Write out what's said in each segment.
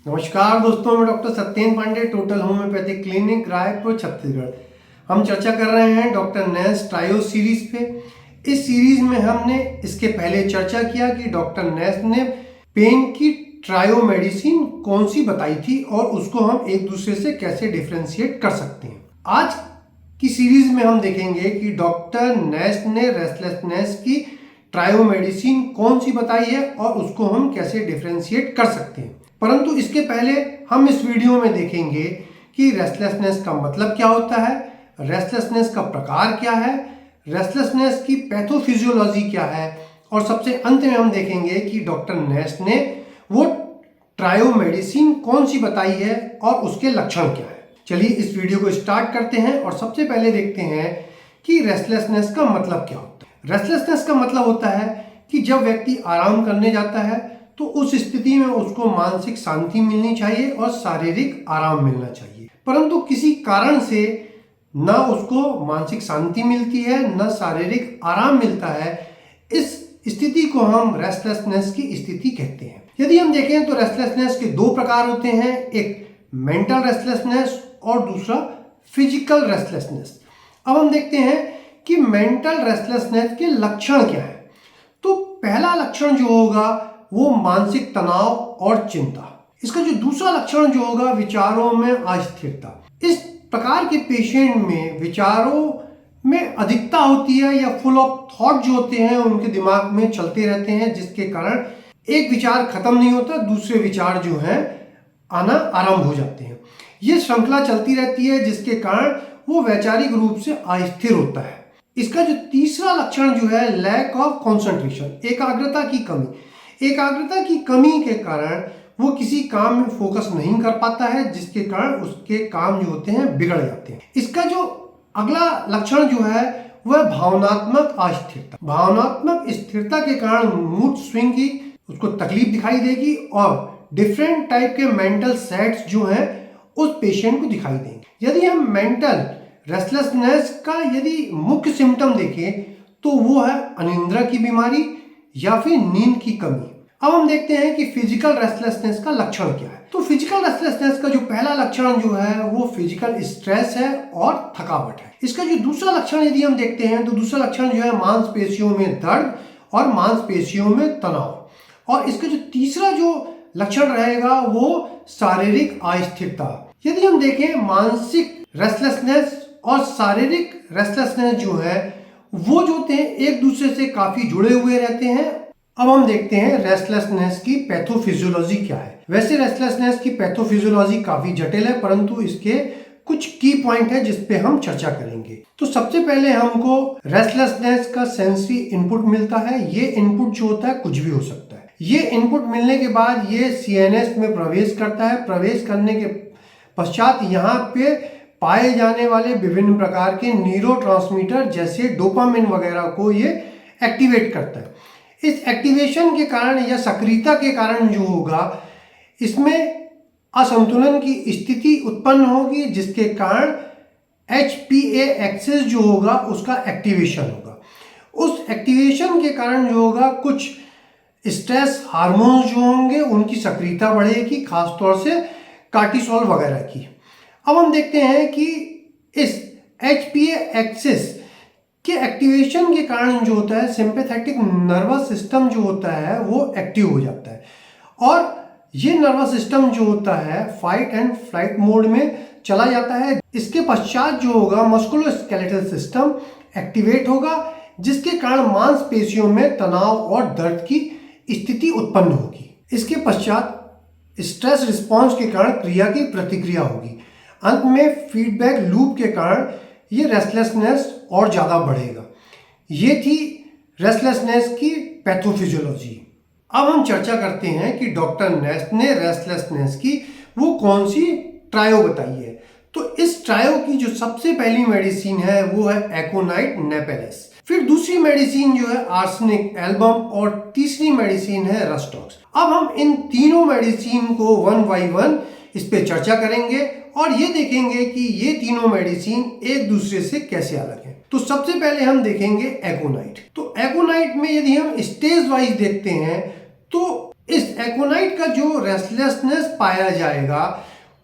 नमस्कार दोस्तों, मैं doctor Satyendra Pandey, total homeopathic clinic Raipur Chhattisgarh. हम चर्चा कर रहे हैं डॉक्टर नैश ट्रायो सीरीज पे। इस सीरीज में हमने इसके पहले चर्चा किया कि डॉक्टर नैश ने पेन की ट्रायो मेडिसिन कौन सी बताई थी और उसको हम एक दूसरे से कैसे डिफ्रेंशिएट कर सकते हैं। आज की सीरीज में हम देखेंगे कि डॉक्टर नैश ने रेस्टलेसनेस की ट्रायो मेडिसिन कौन सी बताई है और उसको हम कैसे डिफ्रेंशिएट कर सकते हैं। परंतु इसके पहले हम इस वीडियो में देखेंगे कि रेस्टलेसनेस का मतलब क्या होता है, रेस्टलेसनेस का प्रकार क्या है, रेस्टलेसनेस की पैथोफिजियोलॉजी क्या है और सबसे अंत में हम देखेंगे कि डॉक्टर नैश ने वो ट्रायो मेडिसिन कौन सी बताई है और उसके लक्षण क्या है। चलिए इस वीडियो को स्टार्ट करते हैं और सबसे पहले देखते हैं कि रेस्टलेसनेस का मतलब क्या होता है। रेस्टलेसनेस का मतलब होता है कि जब व्यक्ति आराम करने जाता है तो उस स्थिति में उसको मानसिक शांति मिलनी चाहिए और शारीरिक आराम मिलना चाहिए, परंतु किसी कारण से न उसको मानसिक शांति मिलती है न शारीरिक आराम मिलता है। इस स्थिति को हम रेस्टलेसनेस की स्थिति कहते हैं। यदि हम देखें तो रेस्टलेसनेस के दो प्रकार होते हैं, एक मेंटल रेस्टलेसनेस और दूसरा फिजिकल रेस्टलेसनेस। अब हम देखते हैं कि मेंटल रेस्टलेसनेस के लक्षण क्या है। तो पहला लक्षण जो होगा वो मानसिक तनाव और चिंता। इसका जो दूसरा लक्षण जो होगा विचारों में अस्थिरता। इस प्रकार के पेशेंट में विचारों में अधिकता होती है या फुल ऑफ थॉट जो होते हैं उनके दिमाग में चलते रहते हैं, जिसके कारण एक विचार खत्म नहीं होता, दूसरे विचार जो हैं आना आरंभ हो जाते हैं। ये श्रृंखला चलती रहती है जिसके कारण वो वैचारिक रूप से अस्थिर होता है। इसका जो तीसरा लक्षण जो है लैक ऑफ कॉन्सेंट्रेशन, एकाग्रता की कमी। एकाग्रता की कमी के कारण वो किसी काम में फोकस नहीं कर पाता है, जिसके कारण उसके काम जो होते हैं बिगड़ जाते हैं। इसका जो अगला लक्षण जो है वह भावनात्मक अस्थिरता। भावनात्मक स्थिरता के कारण मूड स्विंग की उसको तकलीफ दिखाई देगी और डिफरेंट टाइप के मेंटल सेट्स जो हैं उस पेशेंट को दिखाई देंगे। यदि हम मेंटल रेस्टलेसनेस का यदि मुख्य सिम्टम देखें तो वो है अनिद्रा की बीमारी या फिर नींद की कमी। अब हम देखते हैं कि फिजिकल रेस्टलेसनेस का लक्षण क्या है। तो फिजिकल रेस्टलेसनेस का जो पहला लक्षण जो है वो फिजिकल स्ट्रेस है और थकावट है। इसका जो दूसरा लक्षण यदि हम देखते हैं तो दूसरा लक्षण जो है मांसपेशियों में दर्द और मांसपेशियों में तनाव। और इसका जो तीसरा जो लक्षण रहेगा वो शारीरिक अस्थिरता। यदि हम देखें मानसिक रेस्टलेसनेस और शारीरिक रेस्टलेसनेस जो है वो जो होते हैं एक दूसरे से काफी जुड़े हुए रहते हैं। अब हम देखते हैं रेस्टलेसनेस की पैथोफिजियोलॉजी क्या है। वैसे रेस्टलेसनेस की पैथोफिजियोलॉजी काफी जटिल है, परंतु इसके कुछ की पॉइंट है जिस पे हम चर्चा करेंगे। तो सबसे पहले हमको रेस्टलेसनेस का सेंसरी इनपुट मिलता है। ये इनपुट जो होता है कुछ भी हो सकता है। ये इनपुट मिलने के बाद ये सीएनएस में प्रवेश करता है। प्रवेश करने के पश्चात यहाँ पे पाए जाने वाले विभिन्न प्रकार के न्यूरोट्रांसमीटर जैसे डोपामिन वगैरह को ये एक्टिवेट करता है। इस एक्टिवेशन के कारण या सक्रियता के कारण जो होगा इसमें असंतुलन की स्थिति उत्पन्न होगी, जिसके कारण HPA एक्सिस जो होगा उसका एक्टिवेशन होगा। उस एक्टिवेशन के कारण जो होगा कुछ स्ट्रेस हार्मोन्स जो होंगे उनकी सक्रियता बढ़ेगी, खासतौर से कार्टिसोल वगैरह की। अब हम देखते हैं कि इस HPA एक्सिस के एक्टिवेशन के कारण जो होता है सिंपैथेटिक नर्वस सिस्टम जो होता है वो एक्टिव हो जाता है और ये नर्वस सिस्टम जो होता है फाइट एंड फ्लाइट मोड में चला जाता है। इसके पश्चात जो होगा मस्कुलोस्केलेटल सिस्टम एक्टिवेट होगा, जिसके कारण मांसपेशियों में तनाव और दर्द की स्थिति उत्पन्न होगी। इसके पश्चात स्ट्रेस रिस्पॉन्स के कारण क्रिया की प्रतिक्रिया होगी। अंत में फीडबैक लूप के कारण ये रेस्टलेसनेस और ज़्यादा बढ़ेगा। ये थी रेस्टलेसनेस की पैथोफिजियोलॉजी। अब हम चर्चा करते हैं कि डॉक्टर नैश ने रेस्टलेसनेस की वो कौन सी ट्रायो बताई है। तो इस ट्रायो की जो सबसे पहली मेडिसिन है वो है एकोनाइट नेपेलेस। फिर दूसरी मेडिसिन जो है आर्सेनिक एल्बम और तीसरी मेडिसिन है रस्टॉक्स। अब हम इन तीनों मेडिसिन को वन बाय वन इस पे चर्चा करेंगे और ये देखेंगे कि ये तीनों मेडिसिन एक दूसरे से कैसे अलग है। तो सबसे पहले हम देखेंगे एकोनाइट। तो एकोनाइट में यदि हम स्टेज वाइज देखते हैं तो इस एकोनाइट का जो रेस्टलेसनेस पाया जाएगा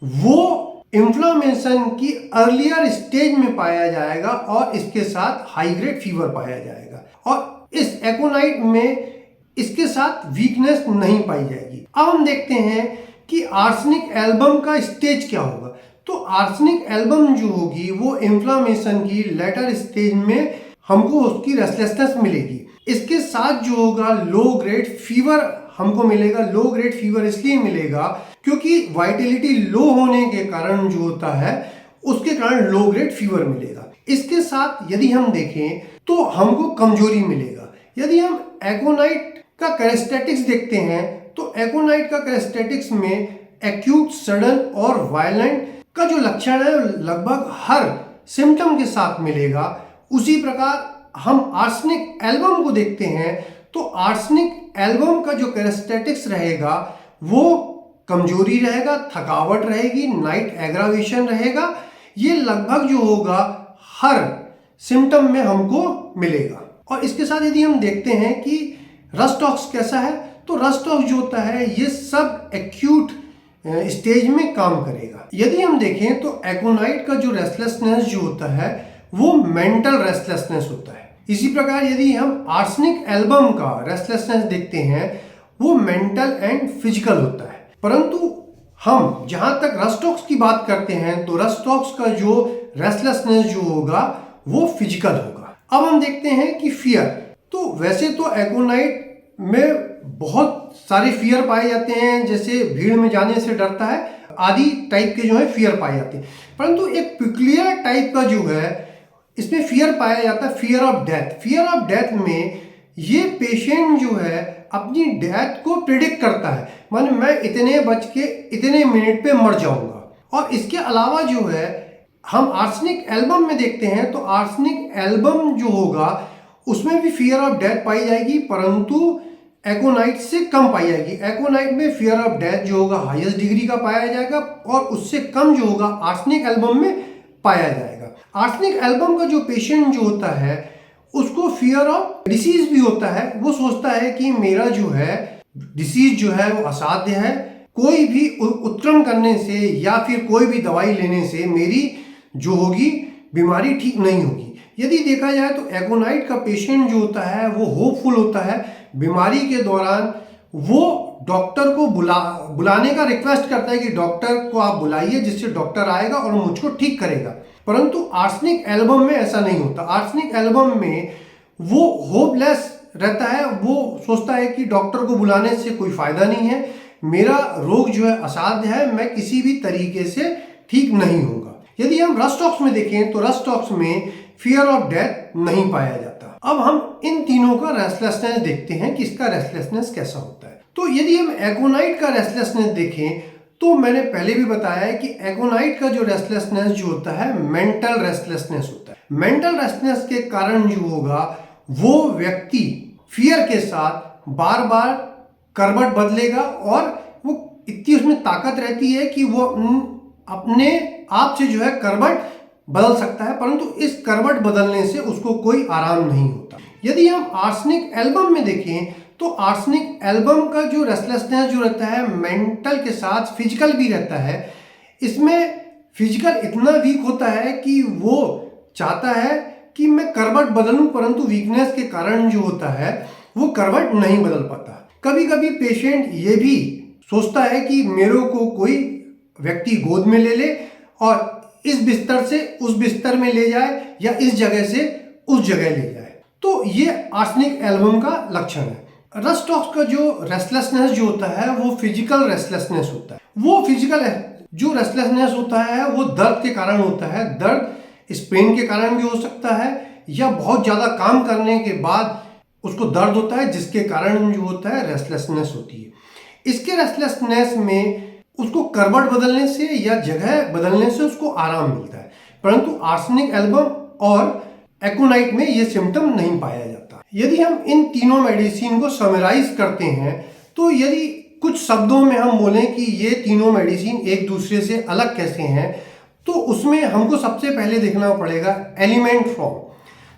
वो इन्फ्लामेशन की अर्लियर स्टेज में पाया जाएगा और इसके साथ हाई ग्रेड फीवर पाया जाएगा। और इस एकोनाइट में इसके साथ वीकनेस नहीं पाई जाएगी। अब हम देखते हैं कि आर्सेनिक एल्बम का स्टेज क्या होगा। तो आर्सेनिक एल्बम जो होगी वो इन्फ्लामेशन की लेटर स्टेज में हमको उसकी रेस्टलेसनेस मिलेगी। इसके साथ जो होगा लो ग्रेड फीवर हमको मिलेगा। लो ग्रेड फीवर इसलिए मिलेगा क्योंकि वाइटलिटी लो होने के कारण जो होता है उसके कारण लो ग्रेड फीवर मिलेगा। इसके साथ यदि हम देखें तो हमको कमजोरी मिलेगा। यदि हम एकोनाइट का कैरेक्टरिस्टिक्स देखते हैं तो एकोनाइट का कैरेक्टरिस्टिक्स में एक्यूट, सडन और वायलेंट का जो लक्षण है लगभग हर सिम्टम के साथ मिलेगा। उसी प्रकार हम आर्सेनिक एल्बम को देखते हैं तो आर्सेनिक एल्बम का जो कैरेक्टरिस्टिक्स रहेगा वो कमजोरी रहेगा, थकावट रहेगी, नाइट एग्रावेशन रहेगा। ये लगभग जो होगा हर सिम्टम में हमको मिलेगा। और इसके साथ यदि हम देखते हैं कि रस्टॉक्स कैसा है तो रस्टॉक्स जो होता है ये सब एक्यूट स्टेज में काम करेगा। यदि हम देखें तो एकोनाइट का जो रेस्टलेसनेस जो होता है वो मेंटल रेस्टलेसनेस होता है। इसी प्रकार यदि हम आर्सेनिक एल्बम का रेस्टलेसनेस देखते हैं वो मेंटल एंड फिजिकल होता है। परंतु हम जहां तक रस्टॉक्स की बात करते हैं तो रस्टॉक्स का जो रेस्टलेसनेस जो होगा वो फिजिकल होगा। अब हम देखते हैं कि फियर। तो वैसे तो एकोनाइट में बहुत सारे फियर पाए जाते हैं, जैसे भीड़ में जाने से डरता है आदि टाइप के जो है फियर पाए जाते हैं। परंतु एक पिक्युलियर टाइप का जो है इसमें फियर पाया जाता है fear of death. Fear of death में ये पेशेंट जो है अपनी डेथ को प्रिडिक्ट करता है, माने मैं इतने बज के इतने मिनट पे मर जाऊंगा। और इसके अलावा जो है हम आर्सेनिक एल्बम में देखते हैं तो आर्सेनिक एल्बम जो होगा उसमें भी फियर ऑफ डेथ पाई जाएगी, परंतु एकोनाइट से कम पाई जाएगी। एकोनाइट में फियर ऑफ डेथ जो होगा हाईएस्ट डिग्री का पाया जाएगा और उससे कम जो होगा आर्सेनिक एल्बम में पाया जाएगा। आर्सेनिक एल्बम का जो पेशेंट जो होता है उसको फियर ऑफ डिसीज भी होता है। वो सोचता है कि मेरा जो है डिसीज जो है वो असाध्य है, कोई भी उत्क्रम करने से या फिर कोई भी दवाई लेने से मेरी जो होगी बीमारी ठीक नहीं होगी। यदि देखा जाए तो एकोनाइट का पेशेंट जो होता है वो होपफुल होता है। बीमारी के दौरान वो डॉक्टर को बुलाने का रिक्वेस्ट करता है कि डॉक्टर को आप बुलाइए जिससे डॉक्टर आएगा और मुझको ठीक करेगा। परंतु आर्सेनिक एल्बम में ऐसा नहीं होता। आर्सेनिक एल्बम में वो होपलेस रहता है। वो सोचता है कि डॉक्टर को बुलाने से कोई फायदा नहीं है, मेरा रोग जो है असाध्य है, मैं किसी भी तरीके से ठीक नहीं होगा। यदि हम रस्टॉक्स में देखें तो रस्टॉक्स में फियर ऑफ डेथ नहीं पाया जाता। अब हम इन तीनों का रेस्टलेसनेस देखते हैं कि इसका रेस्टलेसनेस कैसा होता है। तो यदि हम एकोनाइट का रेस्टलेसनेस देखें तो मैंने पहले भी बताया है कि एकोनाइट का जो रेस्टलेसनेस जो होता है मेंटल रेस्टलेसनेस होता है। मेंटल रेस्टलेसनेस के कारण जो होगा वो व्यक्ति फियर के साथ बार बार करवट बदलेगा और वो इतनी उसमें ताकत रहती है कि वो अपने आप से जो है करवट बदल सकता है, परंतु इस करवट बदलने से उसको कोई आराम नहीं होता। यदि हम आर्सेनिक एल्बम में देखें तो आर्सेनिक एल्बम का जो रेस्टलेसनेस जो रहता है मेंटल के साथ फिजिकल भी रहता है। इसमें फिजिकल इतना वीक होता है कि वो चाहता है कि मैं करवट बदलूं, परंतु वीकनेस के कारण जो होता है वो करवट नहीं बदल पाता। कभी कभी पेशेंट ये भी सोचता है कि मेरे को कोई व्यक्ति गोद में ले ले और इस बिस्तर से उस बिस्तर में ले जाए या इस जगह से उस जगह ले जाए। तो ये आर्सेनिक एल्बम का लक्षण है। रस्टॉक्स का जो रेस्टलेसनेस जो होता है वो फिजिकल रेस्टलेसनेस होता है। वो फिजिकल जो रेस्टलेसनेस होता है वो दर्द के कारण होता है। दर्द स्पेन के कारण भी हो सकता है या बहुत ज्यादा काम करने के बाद उसको दर्द होता है जिसके कारण जो होता है रेस्टलेसनेस होती है। इसके रेस्टलेसनेस में उसको करवट बदलने से या जगह बदलने से उसको आराम मिलता है, परंतु आर्सेनिक एल्बम और एकोनाइट में ये सिम्टम नहीं पाया जाता। यदि हम इन तीनों मेडिसिन को समराइज करते हैं तो यदि कुछ शब्दों में हम बोलें कि ये तीनों मेडिसिन एक दूसरे से अलग कैसे हैं तो उसमें हमको सबसे पहले देखना पड़ेगा एलिमेंट फॉर्म।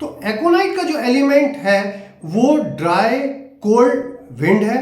तो एकोनाइट का जो एलिमेंट है वो ड्राई कोल्ड विंड है,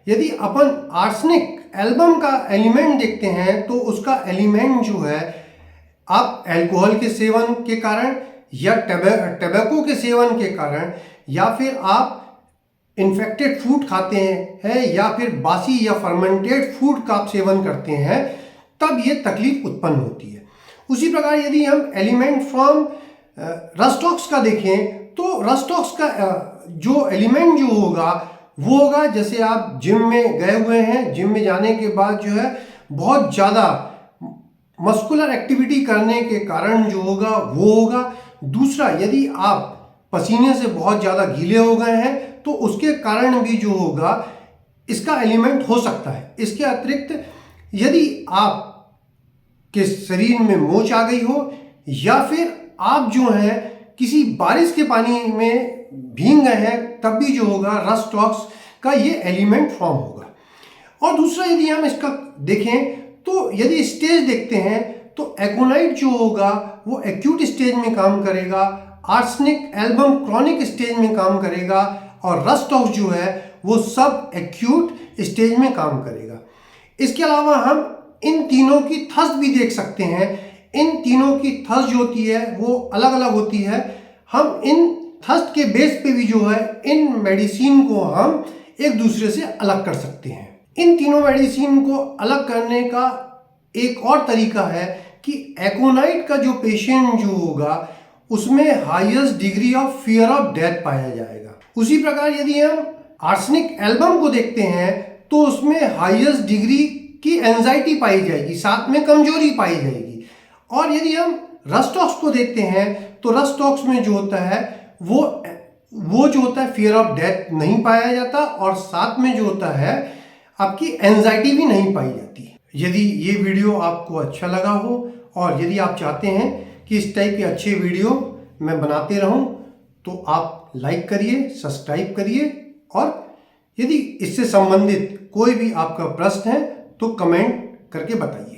यदि अपन आर्सेनिक एल्बम का एलिमेंट देखते हैं तो उसका एलिमेंट जो है, आप अल्कोहल के सेवन के कारण या टबैको के सेवन के कारण, या फिर आप इन्फेक्टेड फूड खाते हैं या फिर बासी या फर्मेंटेड फूड का आप सेवन करते हैं, तब ये तकलीफ उत्पन्न होती है। उसी प्रकार यदि हम एलिमेंट फ्रॉम रस्टॉक्स का देखें तो रस्टॉक्स का जो एलिमेंट जो होगा वो होगा, जैसे आप जिम में गए हुए हैं, जिम में जाने के बाद जो है बहुत ज़्यादा मस्कुलर एक्टिविटी करने के कारण जो होगा वो होगा। दूसरा, यदि आप पसीने से बहुत ज़्यादा गीले हो गए हैं तो उसके कारण भी जो होगा इसका एलिमेंट हो सकता है। इसके अतिरिक्त यदि आप के शरीर में मोच आ गई हो या फिर आप जो है किसी बारिश के पानी में भीग गए हैं, तब भी जो होगा रस्टॉक्स का ये एलिमेंट फॉर्म होगा। और दूसरा, यदि हम इसका देखें तो यदि स्टेज देखते हैं तो एकोनाइट जो होगा वो एक्यूट स्टेज में काम करेगा, आर्सेनिक एल्बम क्रॉनिक स्टेज में काम करेगा, और रस्टॉक्स जो है वो सब एक्यूट स्टेज में काम करेगा। इसके अलावा हम इन तीनों की थस्त भी देख सकते हैं। इन तीनों की थस्त जो होती है वो अलग अलग होती है। हम इन थस्त के बेस पे भी जो है इन मेडिसिन को हम एक दूसरे से अलग कर सकते हैं। इन तीनों मेडिसिन को अलग करने का एक और तरीका है कि एकोनाइट का जो पेशेंट जो होगा उसमें highest degree of fear of death पाया जाएगा। उसी प्रकार यदि हम आर्सेनिक एल्बम को देखते हैं तो उसमें हाईएस्ट डिग्री की एंजाइटी पाई जाएगी, साथ में कमजोरी पाई जाएगी। और यदि हम रस्टॉक्स को देखते हैं तो रस्टॉक्स में जो होता है वो जो होता है फियर ऑफ डेथ नहीं पाया जाता, और साथ में जो होता है आपकी एंजाइटी भी नहीं पाई जाती। यदि ये वीडियो आपको अच्छा लगा हो और यदि आप चाहते हैं कि इस टाइप के अच्छे वीडियो मैं बनाते रहूं तो आप लाइक करिए, सब्सक्राइब करिए, और यदि इससे संबंधित कोई भी आपका प्रश्न है तो कमेंट करके बताइए।